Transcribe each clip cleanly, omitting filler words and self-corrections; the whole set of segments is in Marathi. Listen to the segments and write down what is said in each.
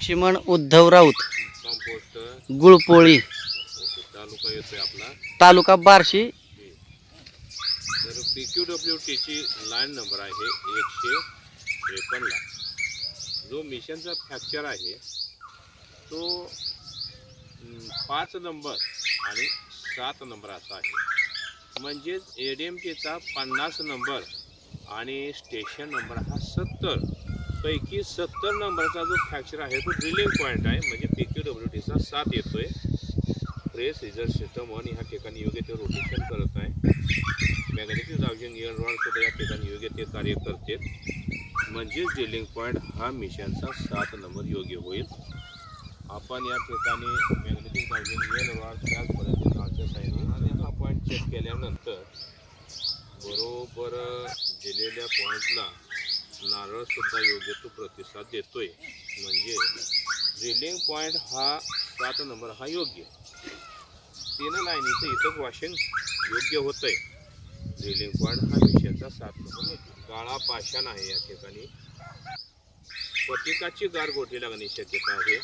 लक्ष्मण उद्धव राऊत, कंपोस्ट गुळपोळी, तालुका येतोय आपला, तालुका बार्शी. तर PQWTची लाईन नंबर आहे 153 ला. जो मिशनचा फ्रॅक्चर आहे तो 5 नंबर आणि 7 नंबर असा आहे. म्हणजेच ADMTचा 50 नंबर आणि स्टेशन नंबर हा 70 पैकी 70 नंबरचा जो फ्रॅक्चर आहे तो ड्रिलिंग पॉईंट आहे. म्हणजे PQWTचा 7 येतोय. प्रेस रिझर्च सिस्टम 1 ह्या ठिकाणी योग्य ते रोटेशन करत आहे. मॅग्नेटिक डाउजिंग एअर रॉड सुद्धा या ठिकाणी योग्य ते कार्य करते. म्हणजेच ड्रिलिंग पॉईंट हा मिशनचा 7 नंबर योग्य होईल. आपण या ठिकाणी मॅग्नेटिक डाउजिंग एअर रॉड त्याच पद्धतीने आमच्या साईडने आणि हा पॉईंट चेक केल्यानंतर बरोबर दिलेल्या पॉईंटला नारळ सुद्धा योग्य तो प्रतिसाद देतोय. म्हणजे ड्रिलिंग पॉईंट हा 7 नंबर हा योग्य. 3 लाईनीचं इथं वॉशिंग योग्य होतंय. ड्रिलिंग पॉईंट हा मिशनचा 7 नंबर योग्य. काळा पाषाण आहे या ठिकाणी. स्फटिकाची गारगोटी लागण्याची शक्यता आहे.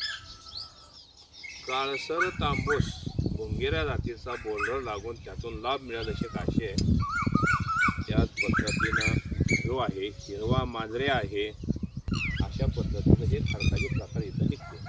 काळसर तांबूस भुंगेऱ्या जातीचा बोर्डर लागून त्यातून लाभ मिळेल अशी काशी आहे. त्याच पद्धतीनं जो आहे हिरवा मांजरे आहे. अशा पद्धतीनं हे खडकाचे प्रकार इथं निघते.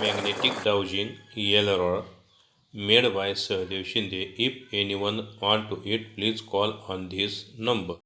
Magnetic dowsing yellow rod made by Sahdev Shinde. If anyone want to it, please call on this number.